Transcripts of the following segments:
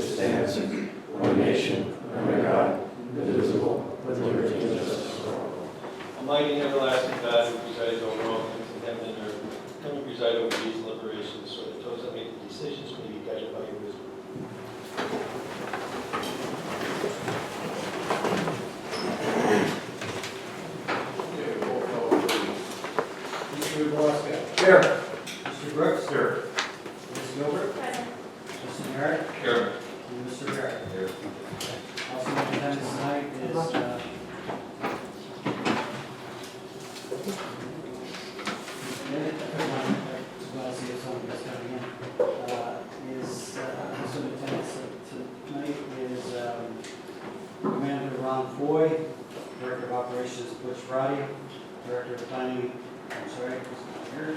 stands, one nation, under God, indivisible, with liberty and justice for all. Almighty and everlasting God, who presides over all things in heaven and earth, come and preside over these deliberations, so that those that make the decisions may be guided by your wisdom. Mr. Wilkes-Barre. Here. Mr. Brooks. Here. Ms. Gilbert. Present. Mr. Merritt. Here. And Mr. Barrett. Here. Also in attendance tonight is, also in attendance tonight is Commander Ron Foy, Director of Operations Butch Roddy, Director of Planning, he's not here,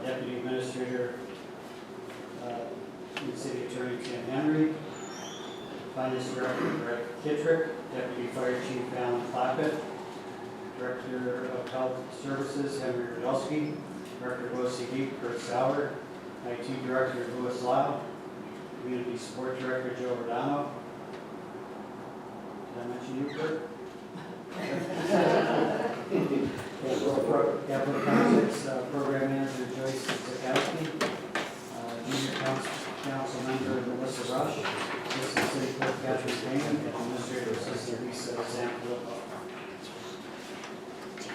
Deputy Administrator, City Attorney Tim Henry, Finance Director Greg Kittrick, Deputy Fire Chief Alan Clappett, Director of Health Services Henry Radulski, Director of OCD Kurt Sauer, IT Director Louis Lau, Community Support Director Joe Rodano. Did I mention you, Kurt? Capital Projects Program Manager Joyce Zakowski, Junior Council Member Melissa Rush, Assistant City Clerk Catherine Payne, and Administrative Assistant Lisa Sanfilippo.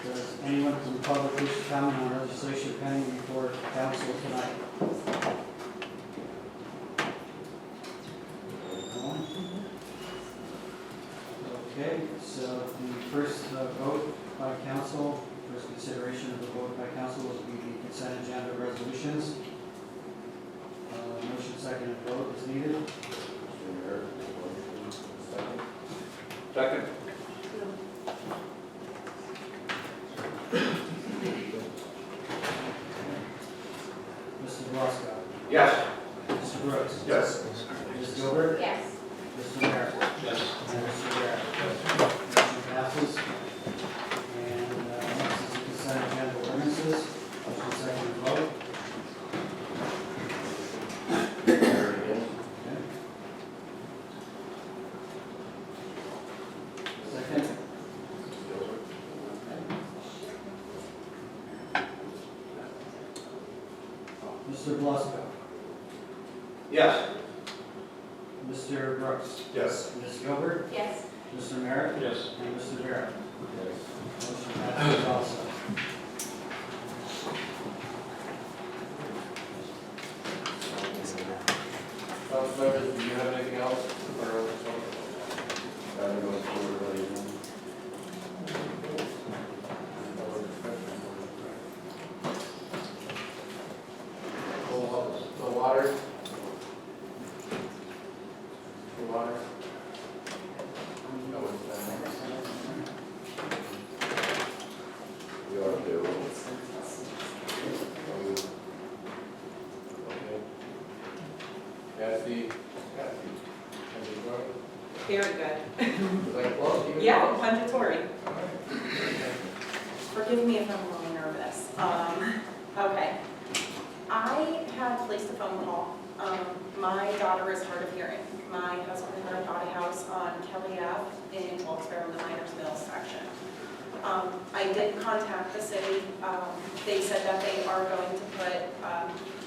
Does anyone from the public wish to comment on legislation pending before council tonight? No one? Okay, so the first vote by council, first consideration of the vote by council will be the consent agenda resolutions. Motion second and vote is needed. Second. Mr. Glasgow. Yes. Mr. Brooks. Yes. Ms. Gilbert. Yes. Mr. Merritt. Yes. And Mr. Barrett. Motion passes. And next is the consent agenda ordinances. Motion second and vote. Second. Mr. Glasgow. Yes. Mr. Brooks. Yes. Ms. Gilbert. Yes. Mr. Merritt. Yes. And Mr. Barrett. Motion passes also. Council members, do you have anything else? The water. The water. No, it's we are due. Okay. Kathy. Very good. Like, well, you. Yeah, punditory. Forgive me if I'm a little nervous. Okay. I had placed a phone call. My daughter is hard of hearing. My husband and I bought a house on Kelly Ave in Wilkes-Barre in the Miners Mill section. I did contact the city. They said that they are going to put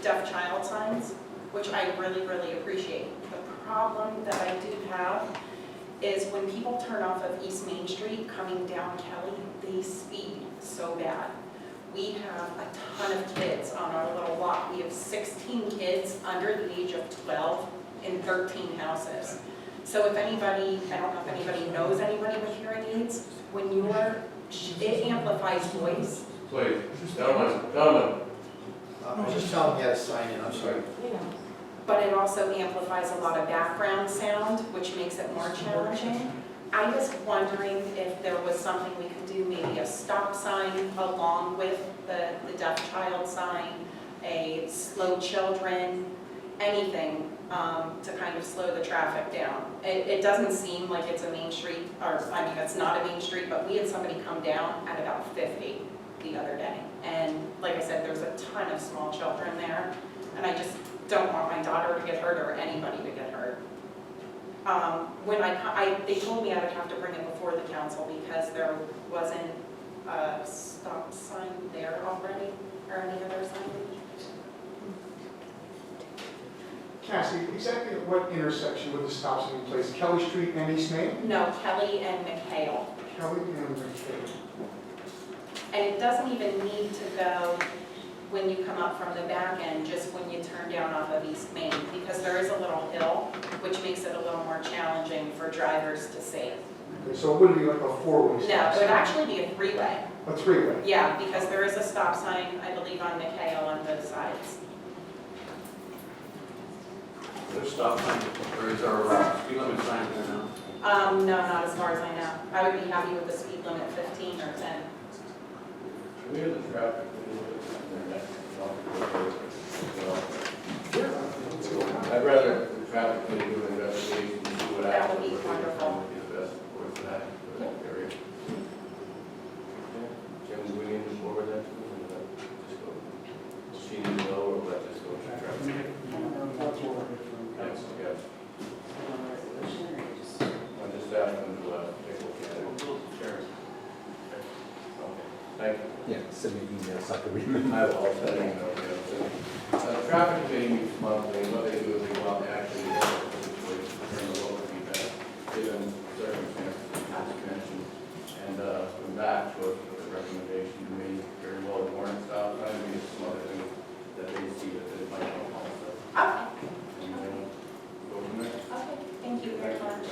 deaf child signs, which I really, really appreciate. The problem that I do have is when people turn off of East Main Street coming down Kelly, they speed so bad. We have a ton of kids on our little lot. We have 16 kids under the age of 12 in 13 houses. So if anybody, I don't know if anybody knows anybody with hearing aids, when it amplifies voice. Please, gentlemen. I'm just telling you how to sign in, I'm sorry. But it also amplifies a lot of background sound, which makes it more challenging. I was wondering if there was something we could do, maybe a stop sign along with the deaf child sign, a slow children, anything to kind of slow the traffic down. It doesn't seem like it's a main street, or I mean, it's not a main street, but we had somebody come down at about 50 the other day. And like I said, there's a ton of small children there, and I just don't want my daughter to get hurt or anybody to get hurt. When they told me I would have to bring it before the council because there wasn't a stop sign there already, or any other signage. Cassie, exactly at what intersection would the stop sign be placed? Kelly Street and East Main? No, Kelly and McHale. Kelly and McKay. And it doesn't even need to go when you come up from the back end, just when you turn down off of East Main, because there is a little hill, which makes it a little more challenging for drivers to see. Okay, so it wouldn't be like a four-way No, stop it would sign? actually be a three-way. A three-way? Yeah, because there is a stop sign, I believe, on McHale on both sides. There's stop sign, or is there speed limit sign there now? No, not as far as I know. I would be happy with the speed limit 15 or 10. We have the traffic. I'd rather the traffic committee do an investigation and see what That happens. would be wonderful. Would be the best course of that for that area. Jim, do we need to forward that to them? Or just go? Does she need to know, or let this go to traffic? Yes, yes. I just asked them to take a look at it. Sure. Okay, thank you. Yeah, send me emails so I can remember. I will send an email. Traffic committee meets monthly, and what they do is they go out and actually look at the situation, bring the local feedback, given circumstances as mentioned, and come back to us with a recommendation. You may very well warrant stop sign, maybe some other things that they see that they might want also. Okay. And then go from there. Okay, thank you very much.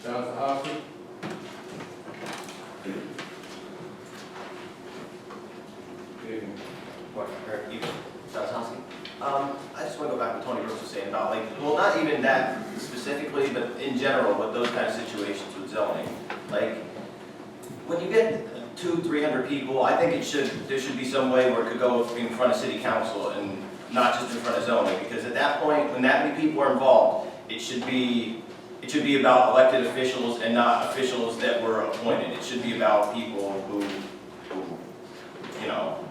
Council Hoffman? Good evening. I just want to go back to Tony Brooks was saying about well, not even that specifically, but in general, with those kind of situations with zoning. Like, when you get 200-300 people, I think there should be some way where it could go in front of city council and not just in front of zoning, because at that point, when that many people are involved, it should be about elected officials and not officials that were appointed. It should be about people who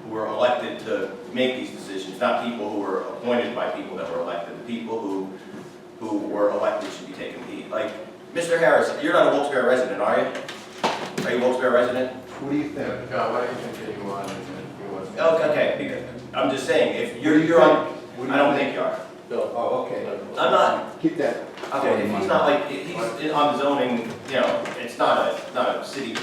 were elected to make these decisions, not people who were appointed by people that were elected. The people who were elected should be taken heed. Like, Mr. Harris, you're not a Wilkes-Barre resident, are you? Are you a Wilkes-Barre resident? What do you think? Why don't you continue on and you want to... Okay, because I'm just saying, if you're on, I don't think you are. Bill. Oh, okay. I'm not. Keep that. Okay, if he's not like, if he's on the zoning, it's not a city,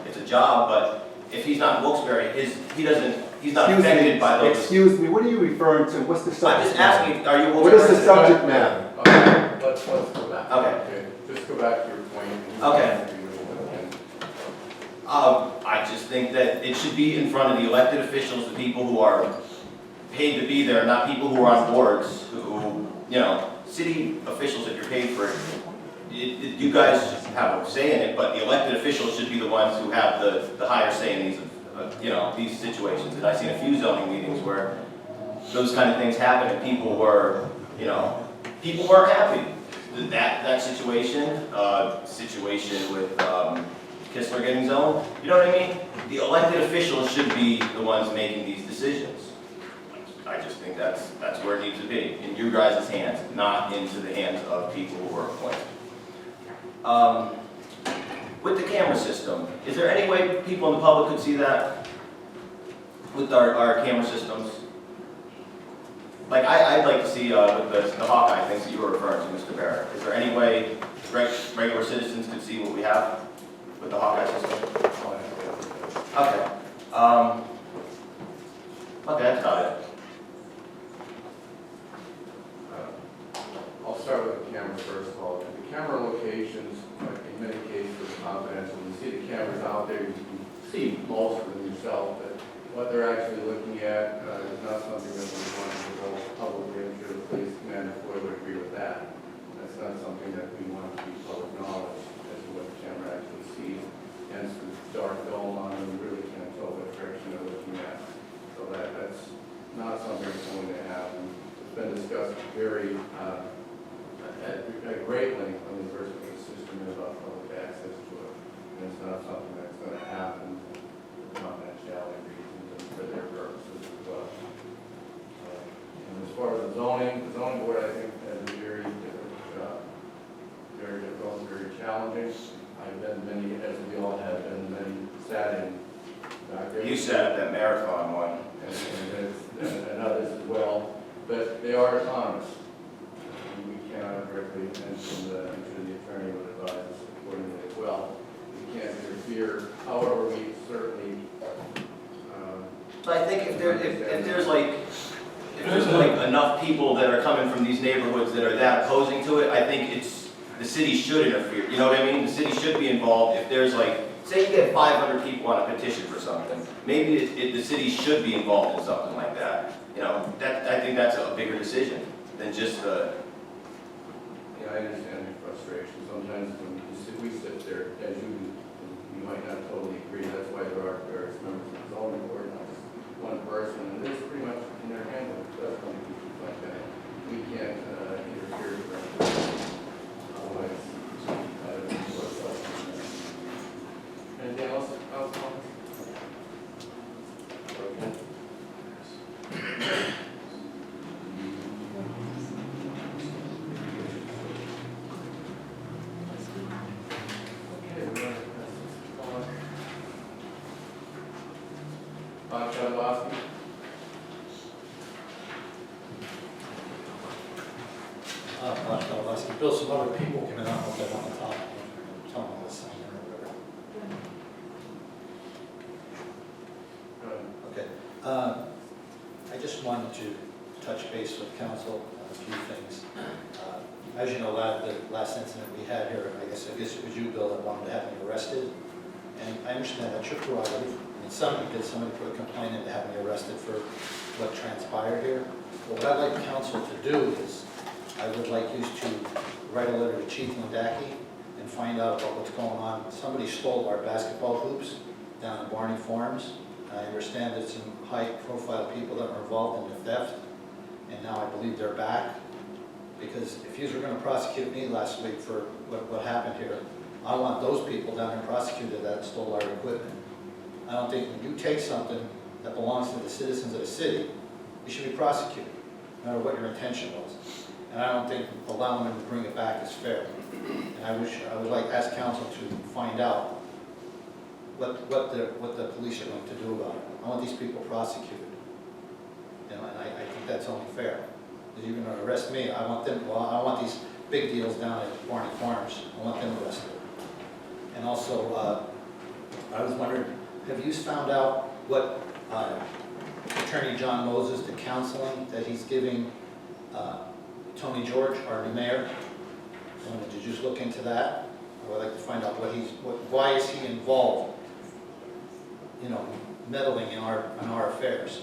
it's a job, but if he's not in Wilkes-Barre, he's not affected by those. Excuse me, what are you referring to? What's the I'm subject? just asking, are you a What is Wilkes-Barre the resident? subject matter? Okay, let's go back. Okay. Just go back to your point. Okay. I just think that it should be in front of the elected officials, the people who are paid to be there, not people who are on boards, who, city officials, if you're paid for it, you guys have a say in it, but the elected officials should be the ones who have the higher say in these situations. And I've seen a few zoning meetings where those kind of things happen and people weren't happy. That situation with Kistler getting zoned, you know what I mean? The elected officials should be the ones making these decisions. I just think that's where it needs to be, in you guys' hands, not into the hands of people who are appointed. With the camera system, is there any way people in the public could see that with our camera systems? Like, I'd like to see with the Hawkeye things that you were referring to, Mr. Barrett. Is there any way regular citizens could see what we have with the Hawkeye system? Okay. Okay, that's about it. I'll start with the camera first of all. The camera locations, like in many cases, are confidential. You see the cameras out there, you can see most of them yourself, but what they're actually looking at is not something that we want to go publicly. I'm sure the police commander would agree with that. That's not something that we want to be public knowledge as to what the camera actually sees. Hence the dark dome on them, you really can't tell what direction they're looking at. So that's not discussed very, at great length when we first put the system in about public access to it. And it's not something that's going to happen for confidentiality reasons and for their purposes as well. And as far as the zoning board, I think, has a very difficult job. Very difficult, very challenging. I've been many, as we all have been, many sat in. You sat at that marathon one. And others as well, but they are autonomous. And we cannot directly mention the attorney would advise us accordingly as well. We can't interfere, however, we certainly. But I think if there's like enough people that are coming from these neighborhoods that are that opposing to it, I think the city should interfere. You know what I mean? The city should be involved. If there's like, say you get 500 people on a petition for something, maybe the city should be involved in something like that. You know, I think that's a bigger decision than just the. Yeah, I understand your frustration. Sometimes when we sit there, as you might not totally agree. That's why there are various members of the zoning board, not just one person, and it's pretty much in their hands. That's when people like that. We can't interfere with them. Otherwise, anything else? Okay. Bill, some other people came in, I don't know if they want to talk, tell them this thing or whatever. Okay. I just wanted to touch base with council on a few things. As you know, the last incident we had here, I guess it was you, Bill, that wanted to have me arrested. And I understand that's your prerogative. I mean, somebody put a complaint in to have me arrested for what transpired here. But what I'd like council to do is, I would like you to write a letter to Chief Landaki and find out about what's going on. Somebody stole our basketball hoops down in Barney Farms. I understand that some high-profile people that were involved in the theft, and now I believe they're back. Because if you were going to prosecute me last week for what happened here, I want those people down there prosecuted that stole our equipment. I don't think when you take something that belongs to the citizens of the city, you should be prosecuted, no matter what your intention was. And I don't think allowing them to bring it back is fair. And I would like to ask council to find out what the police are going to do about it. I want these people prosecuted. You know, and I think that's only fair. If you're going to arrest me, I want these big deals down at Barney Farms. I want them arrested. And also, I was wondering, have you found out what Attorney John Moses, the counseling that he's giving Tony George, our new mayor? Did you just look into that? I would like to find out why is he involved, you know, meddling in our affairs.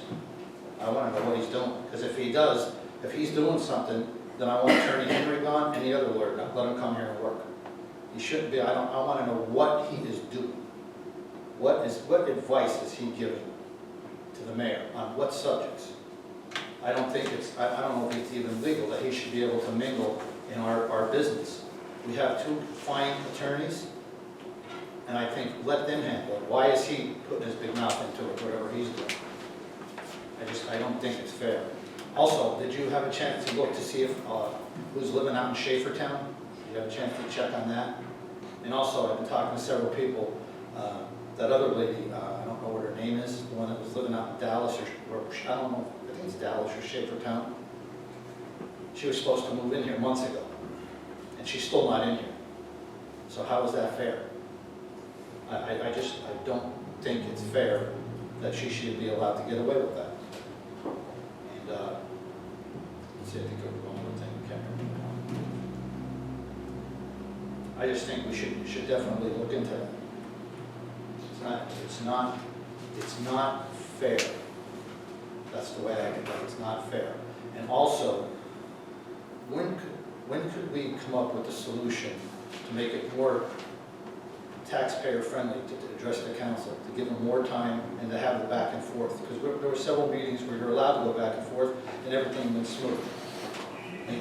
I want to know what he's doing, because if he's doing something, then I want Attorney Henry gone, any other lawyer, let him come here and work. He shouldn't be. I want to know what he is doing. What advice is he giving to the mayor on what subjects? I don't know if it's even legal that he should be able to mingle in our business. We have two fine attorneys, and I think let them handle it. Why is he putting his big mouth into it, whatever he's doing? I don't think it's fair. Also, did you have a chance to look to see if who's living out in Schaefertown? Did you have a chance to check on that? And also, I've been talking to several people. That other lady, I don't know what her name is, the one that was living out in Dallas, or I don't know, I think it's Dallas or Schaefertown. She was supposed to move in here months ago, and she's still not in here. So how is that fair? I don't think it's fair that she should be allowed to get away with that. And let's see, I think there was one more thing. Okay. I just think we should definitely look into that. It's not fair. That's the way I can put it. It's not fair. And also, when could we come up with a solution to make it more taxpayer friendly, to address the council, to give them more time and to have the back and forth? Because there were several meetings where you're allowed to go back and forth and everything went smooth.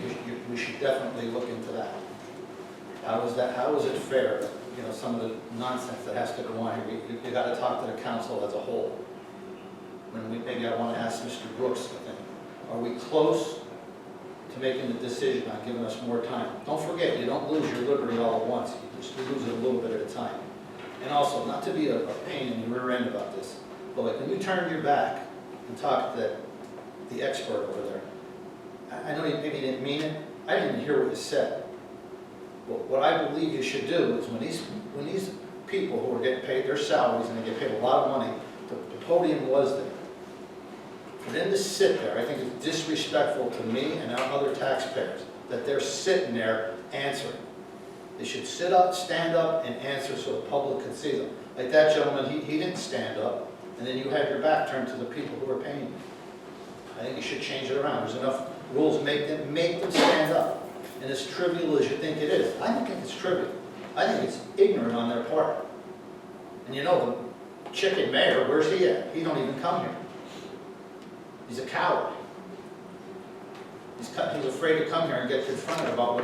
think we should definitely look into that. How is it fair, that, you know, some of the nonsense that has to go on here, you gotta talk to the council as a whole. Maybe I wanna ask Mr. Brooks, I think, are we close to making the decision on giving us more time? Don't forget, you don't lose your liberty all at once, you just lose it a little bit at a time. And also, not to be a pain in the rear end about this, but like when you turn your back and talk to the expert over there, I know you maybe didn't mean it, I didn't even hear what you said. But what I believe you should do is when these people who are getting paid their salaries and they get paid a lot of money, the podium was there. For them to sit there, I think it's disrespectful to me and our other taxpayers that they're sitting there answering. They should sit up, stand up, and answer so the public can see them. Like that gentleman, he didn't stand up, and then you had your back turned to the people who are paying you. I think you should change it around. There's enough rules, make them stand up. And as trivial as you think it is, I don't think it's trivial. I think it's ignorant on their part. And you know, the chicken mayor, where's he at? He don't even come here. He's a coward. He's afraid to come here and get confronted about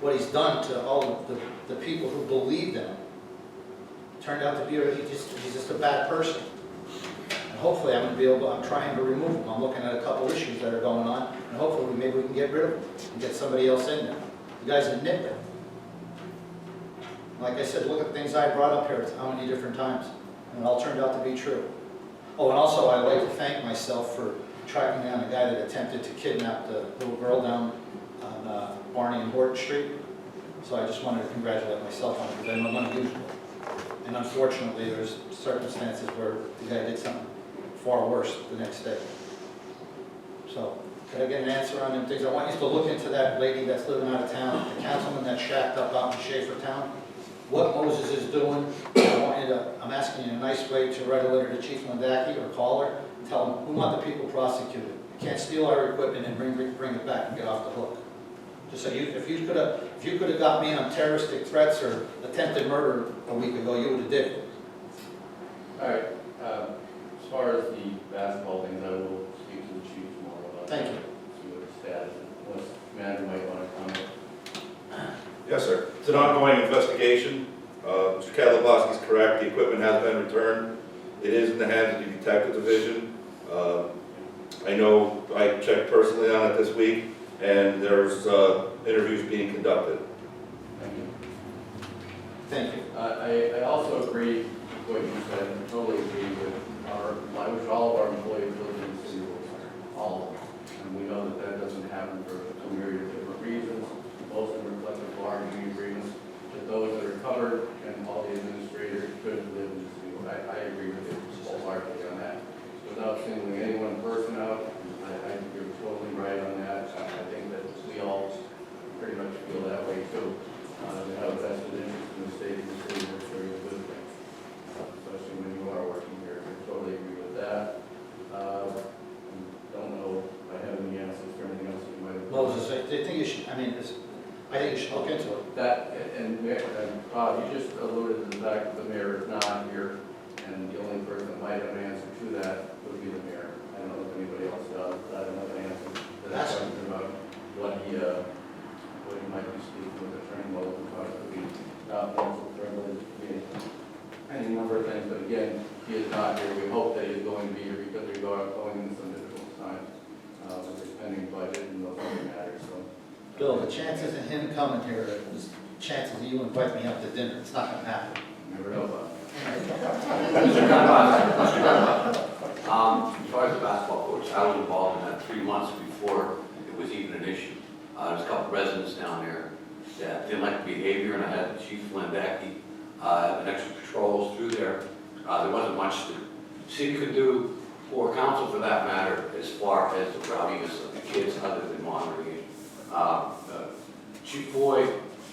what he's done to all of the people who believed in him. Turned out to be, he's just a bad person. And hopefully I'm trying to remove him. I'm looking at a couple issues that are going on, and hopefully maybe we can get rid of him and get somebody else in there. The guy's a nitwit. Like I said, look at things I brought up here how many different times, and it all turned out to be true. Oh, and also I'd like to thank myself for tracking down a guy that attempted to kidnap the little girl down on Barney and Horton Street. So I just wanted to congratulate myself on it, because I'm unusual. And unfortunately, there's circumstances where the guy did something far worse the next day. So, could I get an answer on them things? I want you to look into that lady that's living out of town, the councilman that shacked up out in Schaefertown. What Moses is doing, I'm asking you in a nice way to write a letter to Chief Landaki or call her and tell them, we want the people prosecuted. You can't steal our equipment and bring it back and get off the hook. Just so if you could have got me on terroristic threats or attempted murder a week ago, you would have did it. All right, as far as the basketball things, I will speak to the chief tomorrow about that. Thank you. See what the status is, unless Commander might want to comment. Yes, sir. It's an ongoing investigation. Mr. Kalabowski's correct. The equipment has been returned. It is in the hands of the detective division. I know I checked personally on it this week, and there's interviews being conducted. Thank you. Thank you. I also agree with what you said, and totally agree with I wish all of our employees lived in the city of Wilkes-Barre, all of them. And we know that that doesn't happen for a myriad of different reasons, mostly reflective bargaining agreements, that those that are covered and all the administrators could live in the city. I agree with you wholeheartedly on that. Without singling any one person out, I think you're totally right on that. I think that we all pretty much feel that way too. They have a vested interest in the state of the city, which is a good thing, especially when you are working here. I totally agree with that. Don't know if I have any answers for anything else that you might have. Moses, I think you should, I think you should look into it. That, and Bob, you just alluded to the fact that the mayor is not here, and the only person that might have an answer to that would be the mayor. I don't know if anybody else does, but I don't have an answer to that question about what he might be speaking with Attorney Wilson about. It could be also privileged, any number of things, but again, he is not here. We hope that he is going to be here because we're going into some difficult times with the spending budget and those other matters. So, Bill, the chances of him coming here, the chances of you invite me up to dinner, it's not going to happen. never know about it. Mr. Dunbar, as far as the basketball coach, I was involved in that 3 months before it was even an issue. There's a couple residents down there that didn't like the behavior, and I had Chief Landaki and extra patrols through there. There wasn't much the city could do, or council for that matter, as far as the rowdiness of the kids other than monitoring it. Chief Floyd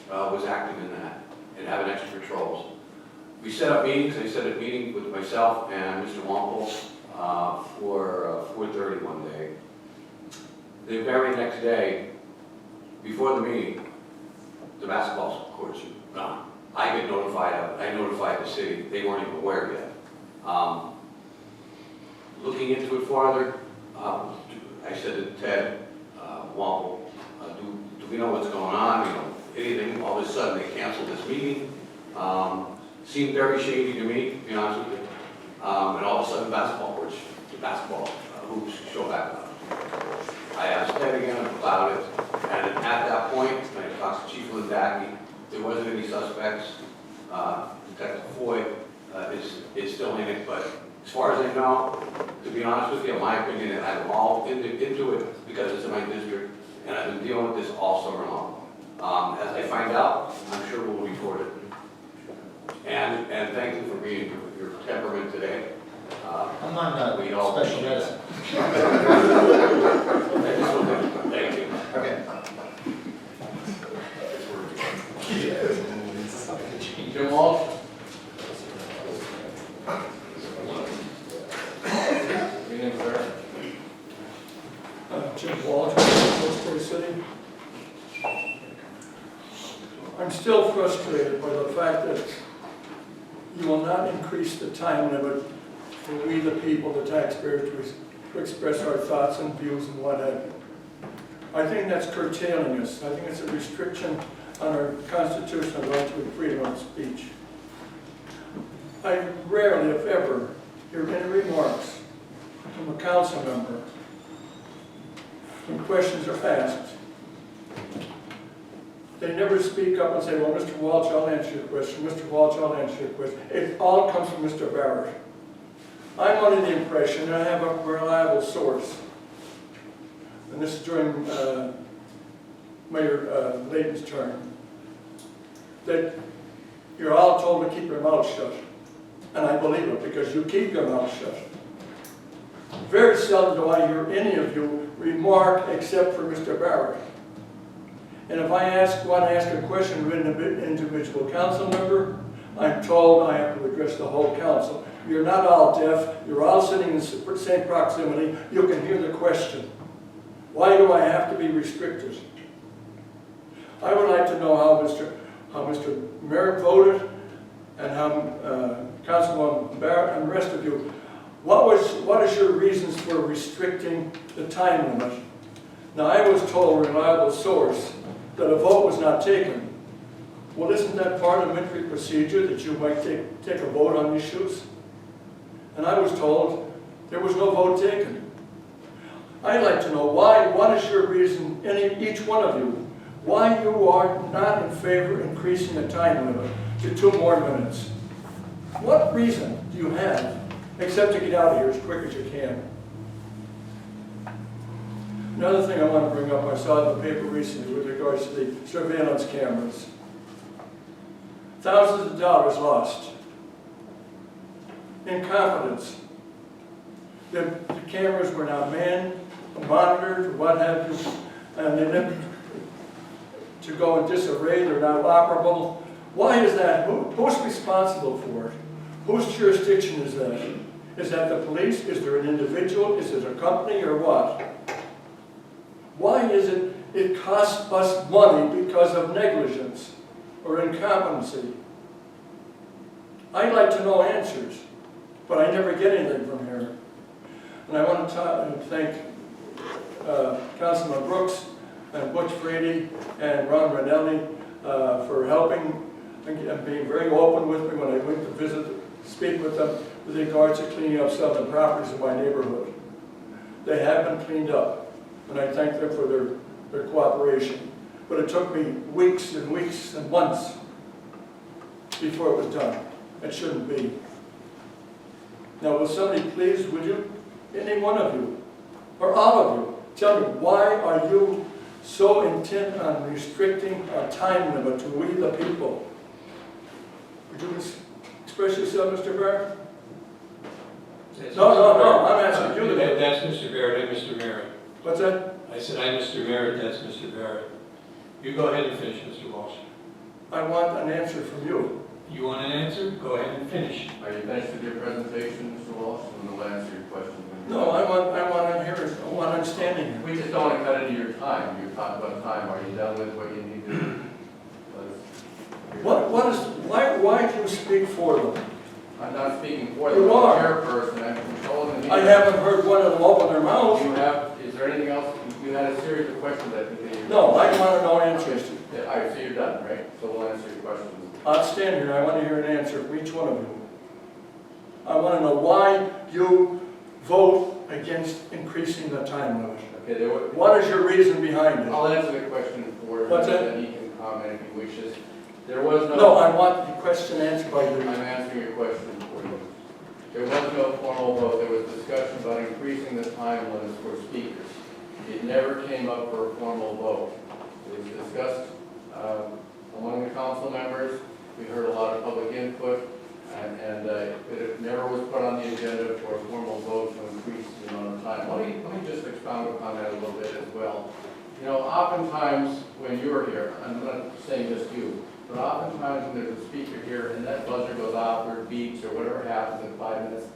was active in that and having extra patrols. We set up meetings. I set a meeting with myself and Mr. Wampel for 4:30 one day. The very next day, before the meeting, the basketball courts were gone. I get notified of it. I notified the city. They weren't even aware yet. Looking into it farther, I said to Ted Wampel, Do we know what's going on? You know, anything, all of a sudden they canceled this meeting. Seemed very shady to me, to be honest with you. And all of a sudden the basketball hoops show back up. I asked Ted again about it, and at that point, when I talked to Chief Lindaki, there wasn't any suspects. Detective Foy is still in it, but as far as I know, to be honest with you, in my opinion, and I'm all into it because it's in my district, and I've been dealing with this all summer long. As I find out, I'm sure we'll report it. And thank you for being your temperament today. I'm on We all special appreciate medicine. Thank you. Okay. Jim Walsh? Your name, sir? Jim Walsh, Wilkes-Barre City. I'm still frustrated by the fact that you will not increase the time limit for we the people, the taxpayers, to express our thoughts and views and what have you. I think that's curtailing us. I think it's a restriction on our constitutional right to freedom of speech. I rarely, if ever, hear any remarks from a council member when questions are asked. They never speak up and say, well, Mr. Walsh, I'll answer your question. Mr. Walsh, I'll answer your question. It all comes from Mr. Barrett. I'm under the impression, and I have a reliable source, and this is during Mayor Layton's term, that you're all told to keep your mouth shut. And I believe it, because you keep your mouth shut. Very seldom do I hear any of you remark except for Mr. Barrett. And if I want to ask a question of an individual council member, I'm told I have to address the whole council. You're not all deaf, you're all sitting in the same proximity, you can hear the question. Why do I have to be restricted? I would like to know how Mr. Merritt voted, and how Councilman Barrett and the rest of you, what is your reasons for restricting the time limit? Now, I was told, a reliable source, that a vote was not taken. Well, isn't that parliamentary procedure that you might take a vote on issues? And I was told there was no vote taken. I'd like to know what is your reason, each one of you, why you are not in favor of increasing the time limit to 2 more minutes. What reason do you have, except to get out of here as quick as you can? Another thing I want to bring up, I saw in the paper recently with regards to the surveillance cameras. Thousands of dollars lost. Incompetence. The cameras were not manned, monitored, what have you, and they never to go in disarray, they're not operable. Why is that? Who's responsible for it? Whose jurisdiction is that? Is that the police? Is there an individual? Is it a company or what? Why is it costs us money because of negligence or incompetency? I'd like to know answers, but I never get anything from here. And I want to thank Councilman Brooks and Butch Frady and Ron Ranelli for helping and being very open with me when I went to speak with them with regards to cleaning up some of the properties in my neighborhood. They have been cleaned up, and I thank them for their cooperation. But it took me weeks and weeks and months before it was done. It shouldn't be. Now, will somebody please, would you, any one of you, or all of you, tell me why are you so intent on restricting a time limit to we the people? Would you express yourself, Mr. Barrett? No, I'm asking you. That's Mr. Barrett, I'm Mr. Merritt. What's that? I said, I'm Mr. Merritt, that's Mr. Barrett. You go ahead and finish, Mr. Walsh. I want an answer from you. You want an answer? Go ahead and finish. Are you finished with your presentation, Mr. Walsh? And we'll answer your question. No, I want to hear it. I want understanding. We just don't want to cut into your time. You're talking about time. Are you done with what you need to do? Why do you speak for them? I'm not speaking for the You are. chairperson. I'm controlling the meeting. I haven't heard one of them open their mouth. Is there anything else? We You had a series of questions, I think, that you... No, I want to know answers. Yeah, all right, so you're done, right? So we'll answer your questions. I'll stand here, I want to hear an answer from each one of you. I want to know why you vote against increasing the time limit. Okay, there were... What is your reason behind it? I'll answer the question for him, What's that? and then he can comment if he wishes. There was no... No, I want the question answered by I'm you. answering your question for you. There was no formal vote. There was discussion about increasing the time limits for speakers. It never came up for a formal vote. It was discussed among the council members. We heard a lot of public input, and it never was put on the agenda for a formal vote to increase the amount of time. Let me just expound upon that a little bit as well. You know, oftentimes when you're here, I'm not saying just you, but oftentimes when there's a speaker here and that buzzer goes off or beeps or whatever happens in 5 minutes,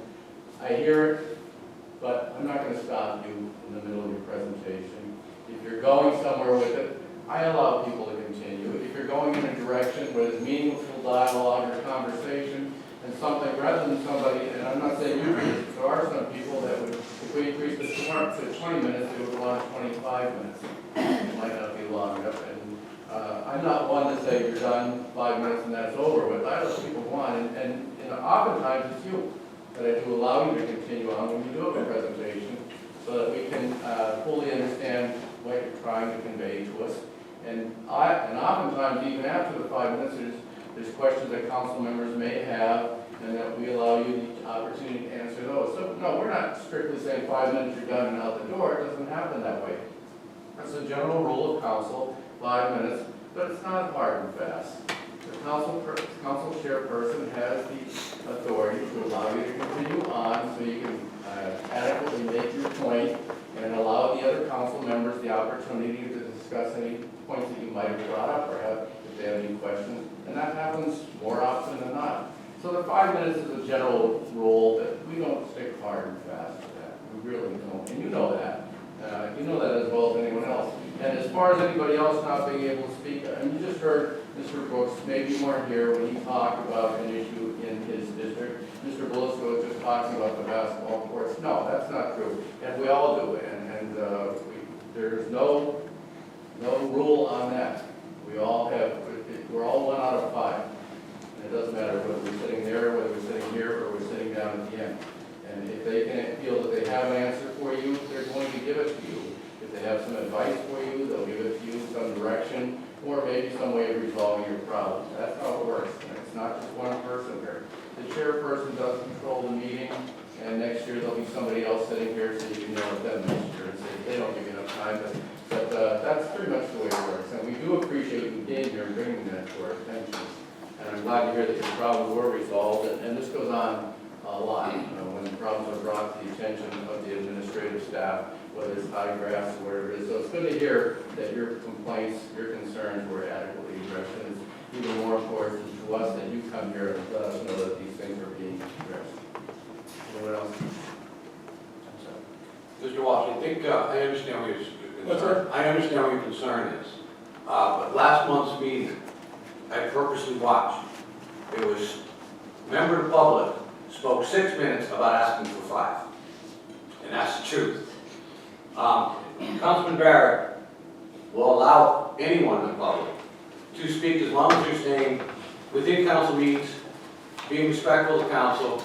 I hear it, but I'm not going to stop you in the middle of your presentation. If you're going somewhere with it, I allow people to continue. If you're going in a direction where there's meaningful dialogue or conversation and something, rather than somebody, and I'm not saying you, but there are some people that would, if we increase the to 20 minutes, they would want 25 minutes. It might not be long enough. And I'm not one to say you're done 5 minutes and that's over with. I let people go on, and oftentimes it's you that I do allow you to continue on when you do have a presentation, so that we can fully understand what you're trying to convey to us. And oftentimes, even after the 5 minutes, there's questions that council members may have, and that we allow you the opportunity to answer those. So, no, we're not strictly saying 5 minutes, you're done and out the door. It doesn't happen that way. That's a general rule of council, 5 minutes, but it's not hard and fast. The council chairperson has the authority to allow you to continue on so you can adequately make your point and allow the other council members the opportunity to discuss any points that you might have brought up or have, if they have any questions. And that happens more often than not. So the 5 minutes is a general rule that we don't stick hard and fast to that. We really don't. And you know that. You know that as well as anyone else. And as far as anybody else not being able to speak, I mean, you just heard Mr. Brooks, maybe you weren't here when he talked about an issue in his district. Mr. Belisco was just talking about the basketball courts. No, that's not true. And we all do it. And there's no rule on that. We're all 1 out of 5. And it doesn't matter whether we're sitting there, whether we're sitting here, or we're sitting down at the end. And if they can feel that they have an answer for you, they're going to give it to you. If they have some advice for you, they'll give it to you, some direction, or maybe some way of resolving your problem. That's how it works. And it's not just one person there. The chairperson does control the meeting, and next year there'll be somebody else sitting here so you can yell at them next year and say, they don't give you enough time. But that's pretty much the way it works. And we do appreciate you being here and bringing that to our attention. And I'm glad to hear that your problems were resolved. And this goes on a lot. When problems are brought to the attention of the administrative staff, whether it's high graphs or whatever it is. So it's good to hear that your complaints, your concerns were adequately addressed. And it's even more important to us that you come here and let us know that these things are being addressed. Anyone else? Mr. Walsh, I think, I understand what your What's concern, I understand what your concern is. But last month's meeting, I purposely watched. It was, a member of the public spoke 6 minutes about asking for 5. And that's the truth. Councilman Barrett will allow anyone in the public to speak as long as you're staying within council meetings, being respectful to council,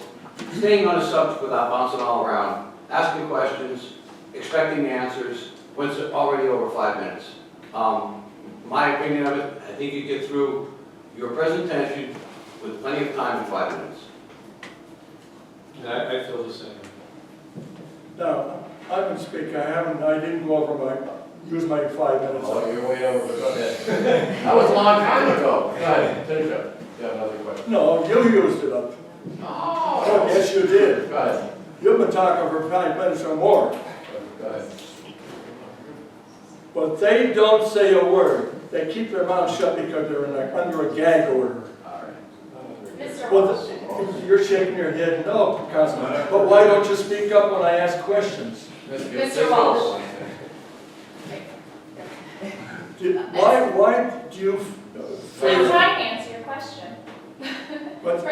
staying on a subject without bouncing all around, asking questions, expecting answers when it's already over 5 minutes. My opinion of it, I think you get through your presentation with plenty of time in 5 minutes. And I feel the same. Now, I've been speaking, I didn't go over use my 5 minutes. Oh, you're way over. Go ahead. That was a long time ago. Go ahead, finish up. You have another question? No, you used it up. Oh, Yes, you did. Go ahead. You've been talking for 5 minutes or more. Go ahead. But they don't say a word. They keep their mouth shut because they're under a gag order. All right. Mr. Well, Walsh. you're shaking your head no, Councilman. But why don't you speak up when I ask questions? Mr. Walsh. Why do you I'm favor? trying to answer your question. What?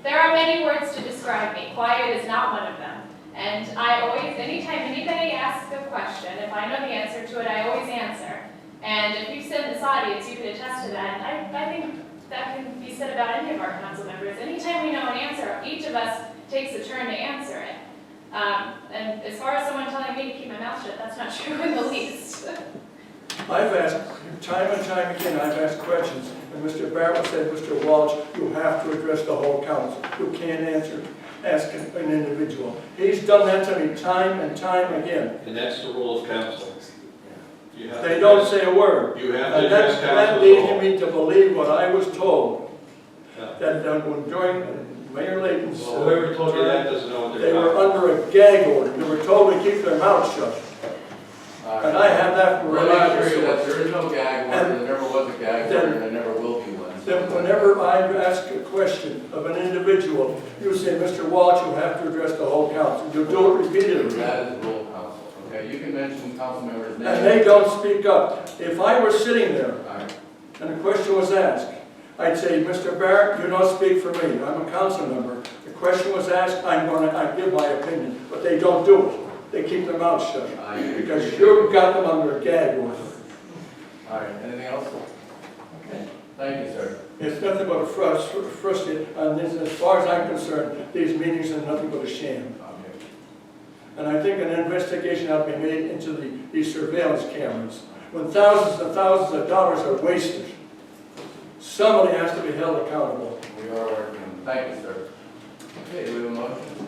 There are many words to describe me. Quiet is not one of them. And I always, anytime anybody asks a question, if I know the answer to it, I always answer. And if you sit in this audience, you can attest to that. And I think that can be said about any of our council members. Anytime we know an answer, each of us takes a turn to answer it. And as far as someone telling me to keep my mouth shut, that's not true in the least. I've asked, time and time again, I've asked questions, and Mr. Barrett said, Mr. Walsh, you have to address the whole council. You can't ask an individual. He's done that to me time and time again. And that's the rule of council. You have to They don't address- say a word. You have to And address that council. leads me to believe what I was told, Yeah. that when during Mayor Layton's Well, whoever told you that term, doesn't know what they they're were talking about. under a gag order. They were told to keep their mouths shut. And I have that from Well, I agree reliable that sources. there is no gag order, there never was a gag order, and there never will be one. Then whenever I ask a question of an individual, you say, Mr. Walsh, you have to address the whole council. You do it repeatedly. That is the rule of council, okay? You can mention council members' names. And they don't speak up. If I were sitting there All right. and a question was asked, I'd say, Mr. Barrett, you don't speak for me. I'm a council member. The question was asked, I give my opinion, but they don't do it. They keep their mouths shut. I agree. Because you've got them under a gag order. All right, anything else? Okay, thank you, sir. It's nothing but a frustrating, and as far as I'm concerned, these meetings are nothing but a sham. Okay. And I think an investigation ought to be made into these surveillance cameras. When thousands and thousands of dollars are wasted, somebody has to be held accountable. We are working. Thank you, sir. Okay, do we have a motion?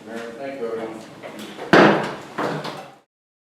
Mayor, thank you, everyone.